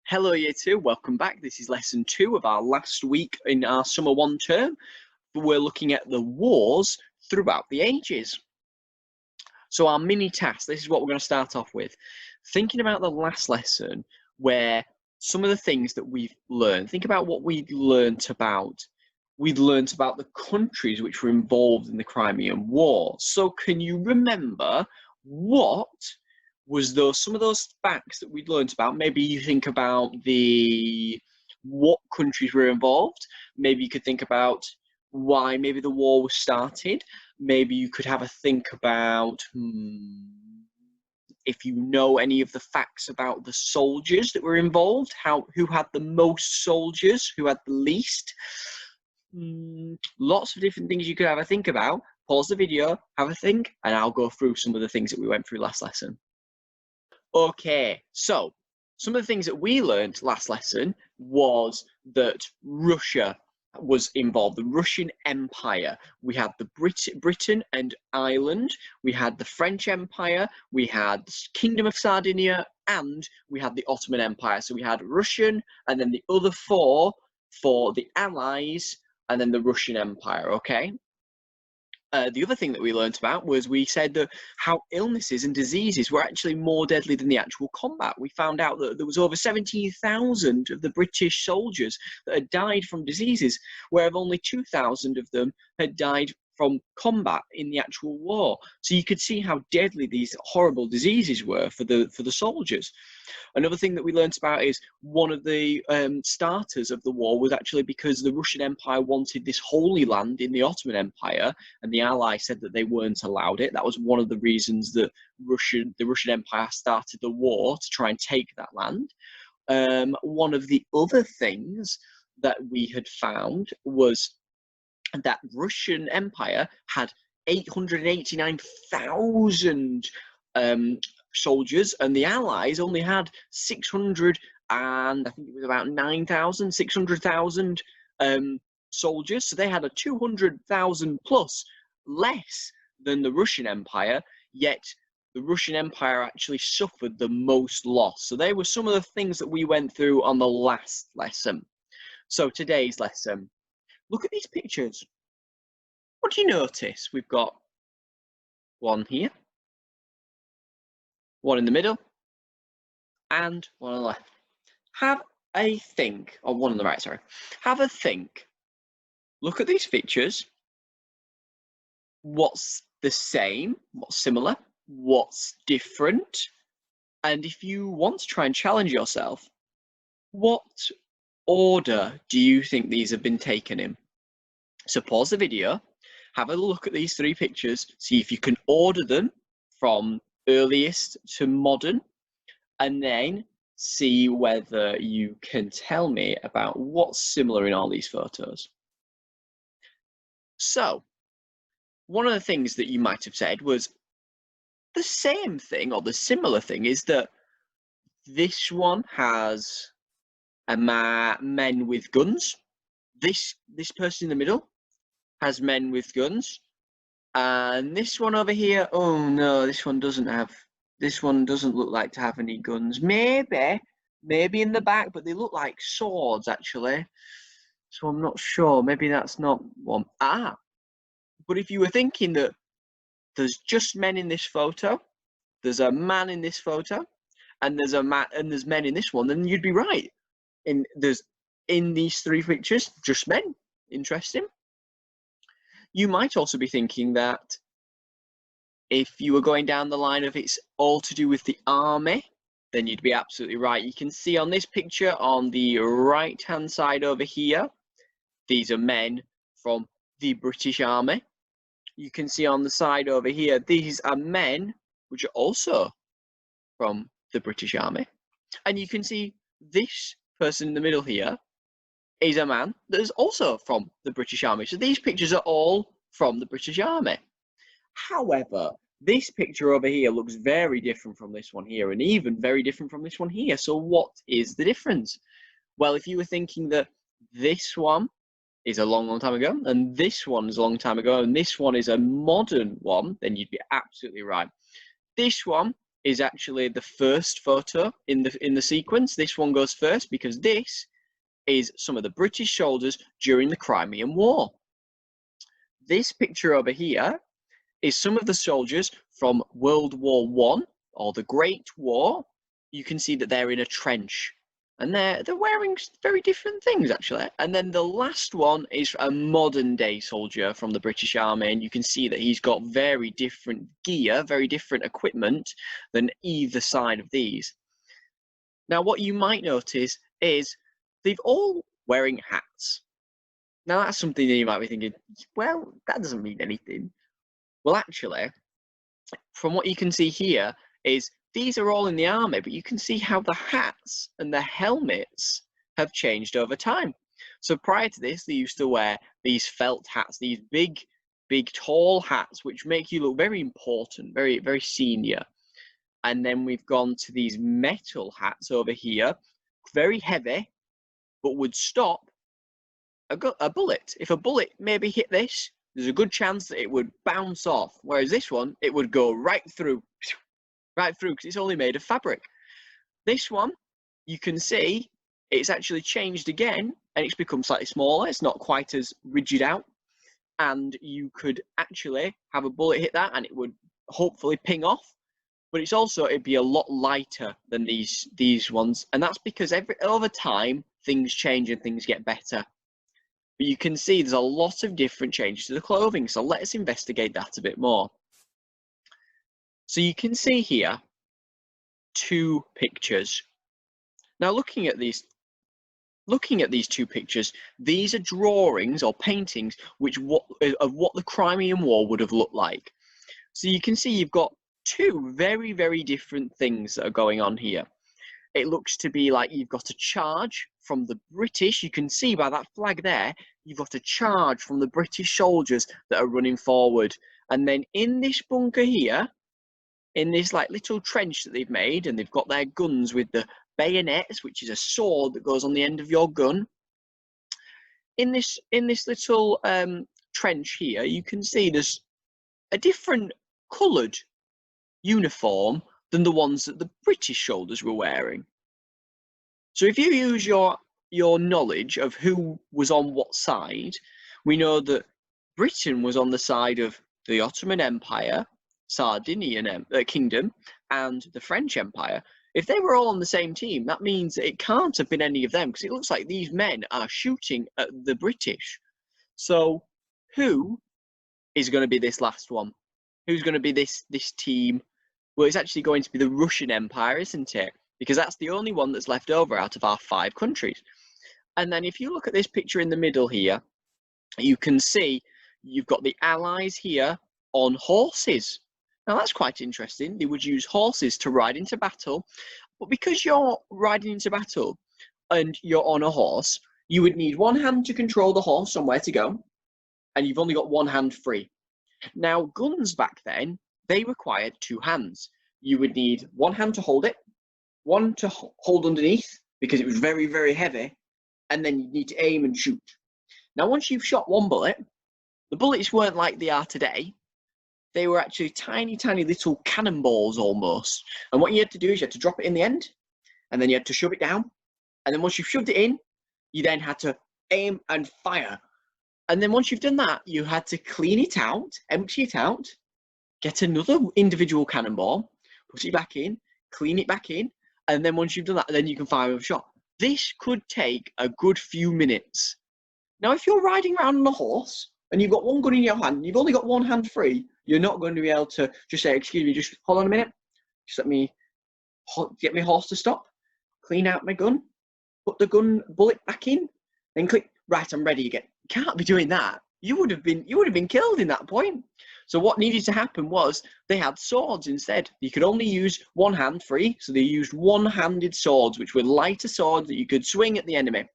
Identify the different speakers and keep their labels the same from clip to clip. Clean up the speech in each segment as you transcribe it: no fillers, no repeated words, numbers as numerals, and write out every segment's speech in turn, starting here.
Speaker 1: Hello, year two. Welcome back. This is lesson 2 of our last week in our summer 1 term. We're looking at the wars throughout the ages. So our mini task, this is what we're going to start off with. Thinking about the last lesson where some of the things that we've learned, think about what we'd learnt about. We'd learnt about the countries which were involved in the Crimean War. So can you remember what was some of those facts that we'd learnt about? Maybe you think about what countries were involved. Maybe you could think about why maybe the war was started. Maybe you could have a think about if you know any of the facts about the soldiers that were involved, who had the most soldiers, who had the least. Lots of different things you could have a think about. Pause the video, have a think, and I'll go through some of the things that we went through last lesson. Okay, so some of the things that we learned last lesson was that Russia was involved, the Russian Empire. We had the Britain and Ireland, we had the French Empire, we had the Kingdom of Sardinia, and we had the Ottoman Empire. So we had Russian, and then the other 4 for the Allies, and then the Russian Empire, okay? The other thing that we learnt about was we said that how illnesses and diseases were actually more deadly than the actual combat. We found out that there was over 17,000 of the British soldiers that had died from diseases, whereas only 2,000 of them had died from combat in the actual war. So you could see how deadly these horrible diseases were for the soldiers. Another thing that we learnt about is one of the starters of the war was actually because the Russian Empire wanted this Holy Land in the Ottoman Empire, and the Allies said that they weren't allowed it. That was one of the reasons that the Russian Empire started the war, to try and take that land. One of the other things that we had found was that Russian Empire had 889,000 soldiers, and the Allies only had 600, and I think it was about 600,000 soldiers. So they had a 200,000 plus less than the Russian Empire, yet the Russian Empire actually suffered the most loss. So they were some of the things that we went through on the last lesson. So today's lesson. Look at these pictures. What do you notice? We've got one here, one in the middle, and one on the left. Have a think, or one on the right, sorry. Have a think. Look at these pictures. What's the same? What's similar? What's different? And if you want to try and challenge yourself, what order do you think these have been taken in? So pause the video, have a look at these 3 pictures, see if you can order them from earliest to modern, and then see whether you can tell me about what's similar in all these photos. So, one of the things that you might have said was the same thing, or the similar thing, is that this one has men with guns. This person in the middle has men with guns, and this one over here, oh no, this one doesn't look like to have any guns. Maybe in the back, but they look like swords actually, so I'm not sure. Maybe that's not one. But if you were thinking that there's just men in this photo, there's a man in this photo, and there's men in this one, then you'd be right. In these 3 pictures, just men. Interesting. You might also be thinking that if you were going down the line of it's all to do with the army, then you'd be absolutely right. You can see on this picture on the right hand side over here, these are men from the British Army. You can see on the side over here, these are men which are also from the British Army. And you can see this person in the middle here is a man that is also from the British Army. So these pictures are all from the British Army. However, this picture over here looks very different from this one here, and even very different from this one here. So what is the difference? Well, if you were thinking that this one is a long, long time ago, and this one is a long time ago, and this one is a modern one, then you'd be absolutely right. This one is actually the first photo in the sequence. This one goes first because this is some of the British soldiers during the Crimean War. This picture over here is some of the soldiers from World War One, or the Great War. You can see that they're in a trench, and they're wearing very different things actually. And then the last one is a modern day soldier from the British Army, and you can see that he's got very different gear, very different equipment than either side of these. Now what you might notice is they've all wearing hats. Now that's something that you might be thinking, well, that doesn't mean anything. Well, actually, from what you can see here is these are all in the army, but you can see how the hats and the helmets have changed over time. So prior to this, they used to wear these felt hats, these big, tall hats, which make you look very important, very, very senior. And then we've gone to these metal hats over here, very heavy, but would stop a bullet. If a bullet maybe hit this, there's a good chance that it would bounce off. Whereas this one, it would go right through, because it's only made of fabric. This one, you can see it's actually changed again, and it's become slightly smaller. It's not quite as rigid out, and you could actually have a bullet hit that, and it would hopefully ping off. But it's also, it'd be a lot lighter than these ones, and that's because over time things change and things get better. But you can see there's a lot of different changes to the clothing, so let's investigate that a bit more. So you can see here 2 pictures. Now looking at these 2 pictures, these are drawings or paintings of what the Crimean War would have looked like. So you can see you've got 2 very, very different things that are going on here. It looks to be like you've got a charge from the British. You can see by that flag there, you've got a charge from the British soldiers that are running forward. And then in this bunker here, in this like little trench that they've made, and they've got their guns with the bayonets, which is a sword that goes on the end of your gun. In this little trench here, you can see there's a different coloured uniform than the ones that the British soldiers were wearing. So if you use your knowledge of who was on what side, we know that Britain was on the side of the Ottoman Empire, Sardinian Kingdom, and the French Empire. If they were all on the same team, that means that it can't have been any of them, because it looks like these men are shooting at the British. So who is going to be this last one? Who's going to be this team? Well, it's actually going to be the Russian Empire, isn't it? Because that's the only one that's left over out of our 5 countries. And then if you look at this picture in the middle here, you can see you've got the Allies here on horses. Now that's quite interesting. They would use horses to ride into battle. But because you're riding into battle and you're on a horse, you would need one hand to control the horse on where to go, and you've only got one hand free. Now, guns back then, they required 2 hands. You would need one hand to hold it, one to hold underneath, because it was very, very heavy, and then you'd need to aim and shoot. Now, once you've shot one bullet, the bullets weren't like they are today. They were actually tiny, tiny little cannonballs almost. And what you had to do is you had to drop it in the end, and then you had to shove it down. And then once you've shoved it in, you then had to aim and fire. And then once you've done that, you had to clean it out, empty it out, get another individual cannonball, put it back in, clean it back in, and then once you've done that, then you can fire with a shot. This could take a good few minutes. Now, if you're riding around on a horse and you've got one gun in your hand, you've only got one hand free, you're not going to be able to just say, excuse me, just hold on a minute, just let me get my horse to stop, clean out my gun, put the gun bullet back in, then click, right, I'm ready again. You can't be doing that. You would have been killed in that point. So what needed to happen was they had swords instead. You could only use one hand free, so they used one-handed swords, which were lighter swords that you could swing at the enemy.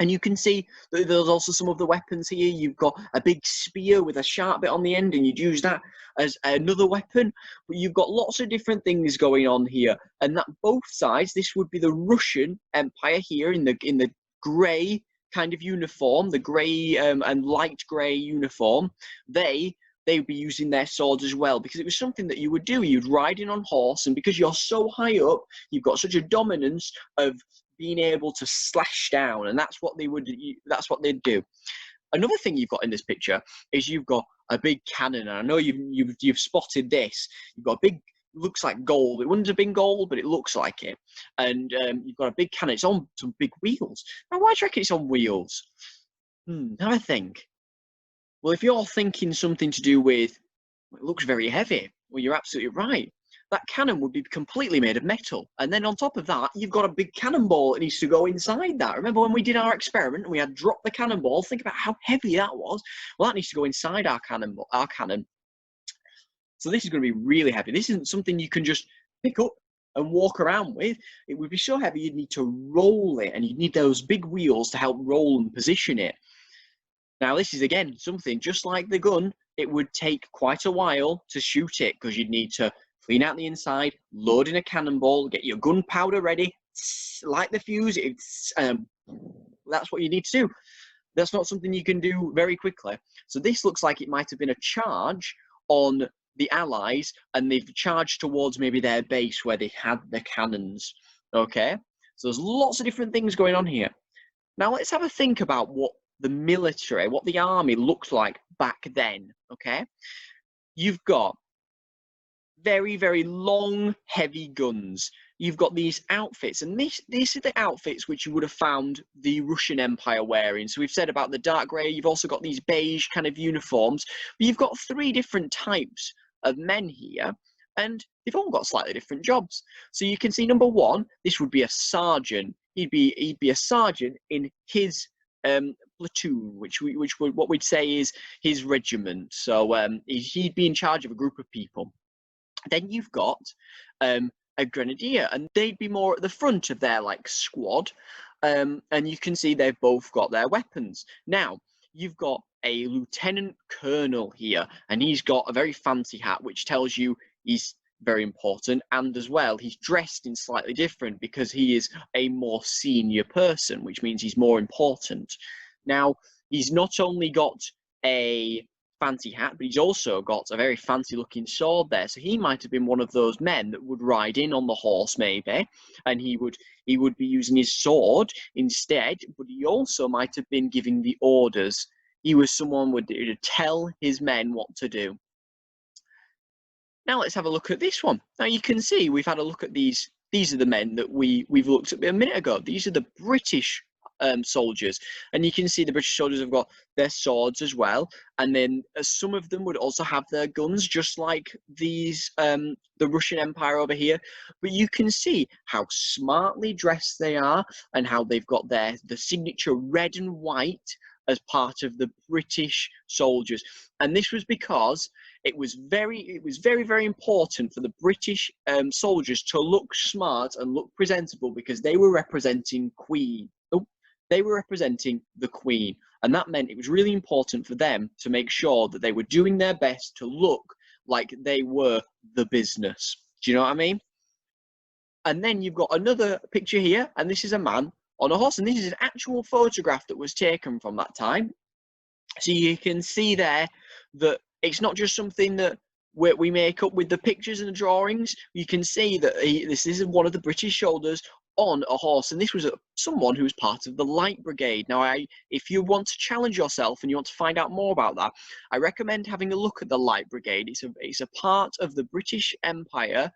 Speaker 1: And you can see that there's also some of the weapons here. You've got a big spear with a sharp bit on the end, and you'd use that as another weapon. But you've got lots of different things going on here, and that both sides. This would be the Russian Empire here in the grey kind of uniform, the grey and light grey uniform. They they would be using their swords as well, because it was something that you would do. You'd ride in on horse, and because you're so high up, you've got such a dominance of being able to slash down, and that's what that's what they'd do. Another thing you've got in this picture is you've got a big cannon, and I know you've spotted this. You've got a big, looks like gold. It wouldn't have been gold, but it looks like it. And you've got a big cannon. It's on some big wheels. Now, why do you reckon it's on wheels? Have a think. Well, if you're thinking something to do with, it looks very heavy, well, you're absolutely right. That cannon would be completely made of metal. And then on top of that, you've got a big cannonball that needs to go inside that. Remember when we did our experiment and we had dropped the cannonball? Think about how heavy that was. Well, that needs to go inside our cannon. So this is going to be really heavy. This isn't something you can just pick up and walk around with. It would be so heavy you'd need to roll it, and you'd need those big wheels to help roll and position it. Now, this is, again, something just like the gun. It would take quite a while to shoot it, because you'd need to clean out the inside, load in a cannonball, get your gunpowder ready, light the fuse. That's what you need to do. That's not something you can do very quickly. So this looks like it might have been a charge on the Allies, and they've charged towards maybe their base where they had the cannons. Okay, so there's lots of different things going on here. Now let's have a think about what the military, what the army looked like back then. Okay, you've got very, very long, heavy guns. You've got these outfits, and these are the outfits which you would have found the Russian Empire wearing. So we've said about the dark grey. You've also got these beige kind of uniforms. But you've got 3 different types of men here, and they've all got slightly different jobs. So you can see, number 1, this would be a sergeant. He'd be a sergeant in his platoon, which would, what we'd say is his regiment. So he'd be in charge of a group of people. Then you've got a grenadier, and they'd be more at the front of their squad, and you can see they've both got their weapons. Now you've got a lieutenant colonel here, and he's got a very fancy hat, which tells you he's very important, and as well he's dressed in slightly different because he is a more senior person, which means he's more important. Now he's not only got a fancy hat, but he's also got a very fancy looking sword there. So he might have been one of those men that would ride in on the horse maybe, and he would be using his sword instead, but he also might have been giving the orders. He was someone who would tell his men what to do. Now let's have a look at this one. Now you can see we've had a look at these. These are the men that we've looked at a minute ago. These are the British soldiers, and you can see the British soldiers have got their swords as well, and then some of them would also have their guns, just like these the Russian Empire over here. But you can see how smartly dressed they are, and how they've got the signature red and white as part of the British soldiers. And this was because it was very, very important for the British soldiers to look smart and look presentable, because they were representing the Queen, and that meant it was really important for them to make sure that they were doing their best to look like they were the business. Do you know what I mean? And then you've got another picture here, and this is a man on a horse, and this is an actual photograph that was taken from that time. So you can see there that it's not just something that we make up with the pictures and the drawings. You can see that this is one of the British soldiers on a horse, and this was someone who was part of the Light Brigade. Now, if you want to challenge yourself and you want to find out more about that, I recommend having a look at the Light Brigade. It's a part of the British Empire.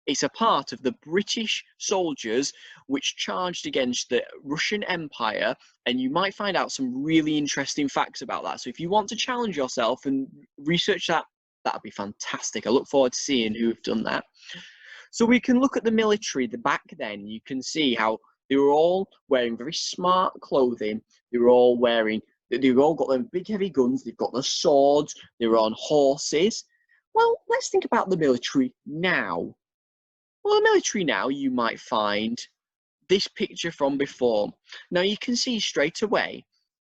Speaker 1: It's a part of the British soldiers which charged against the Russian Empire, and you might find out some really interesting facts about that. So if you want to challenge yourself and research that, that'd be fantastic. I look forward to seeing who've done that. So we can look at the military. Back then, you can see how they were all wearing very smart clothing. They've all got them big heavy guns. They've got their swords. They were on horses. Well, let's think about the military now. Well, the military now, you might find this picture from before. Now you can see straight away,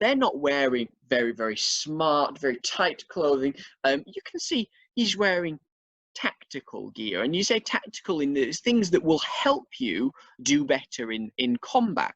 Speaker 1: they're not wearing very, very smart, very tight clothing. You can see he's wearing tactical gear, and you say tactical in the things that will help you do better in combat.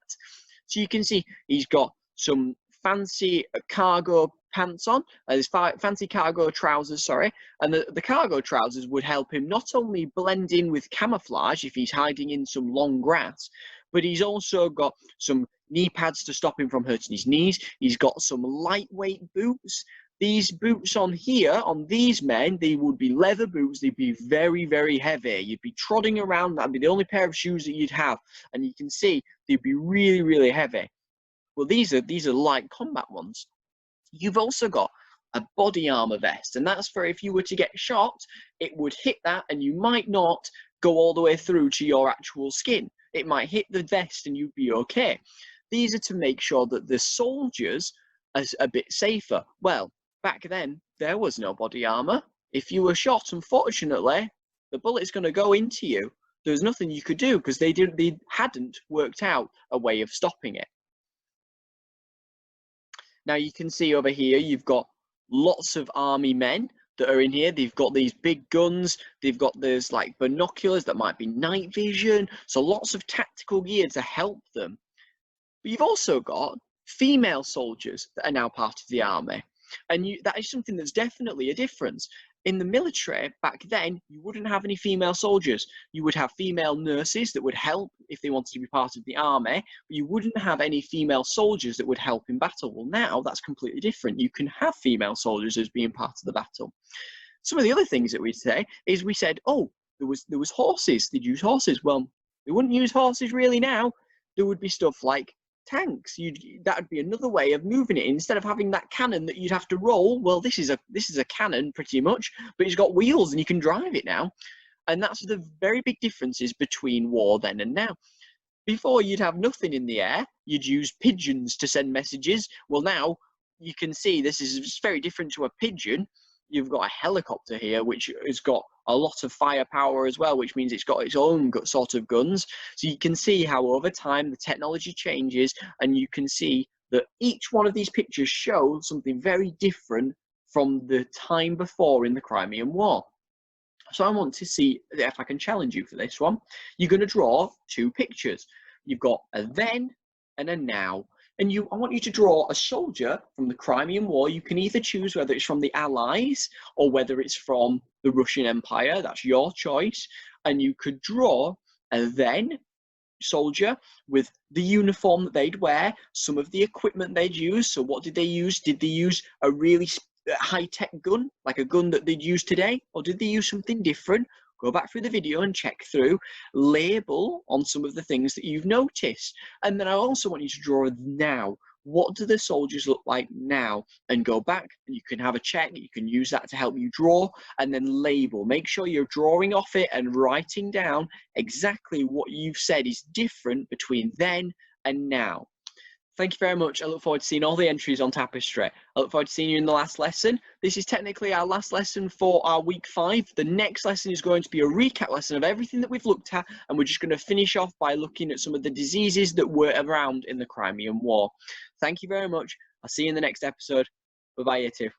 Speaker 1: So you can see he's got some fancy cargo pants on, his fancy cargo trousers, sorry, and the cargo trousers would help him not only blend in with camouflage if he's hiding in some long grass, but he's also got some knee pads to stop him from hurting his knees. He's got some lightweight boots. These boots on here, on these men, they would be leather boots. They'd be very, very heavy. You'd be trotting around. That'd be the only pair of shoes that you'd have. And you can see they'd be really, really heavy. Well, these are light combat ones. You've also got a body armor vest, and that's for if you were to get shot, it would hit that, and you might not go all the way through to your actual skin. It might hit the vest, and you'd be okay. These are to make sure that the soldiers are a bit safer. Well, back then, there was no body armor. If you were shot, unfortunately, the bullet's going to go into you. There was nothing you could do because they hadn't worked out a way of stopping it. Now you can see over here, you've got lots of army men that are in here. They've got these big guns. They've got those like binoculars that might be night vision. So lots of tactical gear to help them. But you've also got female soldiers that are now part of the army. And that is something that's definitely a difference. In the military, back then, you wouldn't have any female soldiers. You would have female nurses that would help if they wanted to be part of the army, but you wouldn't have any female soldiers that would help in battle. Well, now that's completely different. You can have female soldiers as being part of the battle. Some of the other things that we'd say is we said, oh, there was horses. They'd use horses. Well, they wouldn't use horses really now. There would be stuff like tanks. That would be another way of moving it. Instead of having that cannon that you'd have to roll, well, this is a cannon pretty much, but it's got wheels and you can drive it now. And that's the very big differences between war then and now. Before, you'd have nothing in the air. You'd use pigeons to send messages. Well, now you can see this is very different to a pigeon. You've got a helicopter here, which has got a lot of firepower as well, which means it's got its own sort of guns. So you can see how over time the technology changes, and you can see that each one of these pictures show something very different from the time before in the Crimean War. So I want to see if I can challenge you for this one. You're going to draw two pictures. You've got a then and a now. And I want you to draw a soldier from the Crimean War. You can either choose whether it's from the Allies or whether it's from the Russian Empire. That's your choice. And you could draw a then soldier with the uniform that they'd wear, some of the equipment they'd use. So what did they use? Did they use a really high-tech gun, like a gun that they'd use today? Or did they use something different? Go back through the video and check through, label on some of the things that you've noticed. And then I also want you to draw now. What do the soldiers look like now? And go back and you can have a check. You can use that to help you draw and then label. Make sure you're drawing off it and writing down exactly what you've said is different between then and now. Thank you very much. I look forward to seeing all the entries on Tapestry. I look forward to seeing you in the last lesson. This is technically our last lesson for our week 5. The next lesson is going to be a recap lesson of everything that we've looked at, and we're just going to finish off by looking at some of the diseases that were around in the Crimean War. Thank you very much. I'll see you in the next episode. Bye-bye, you two.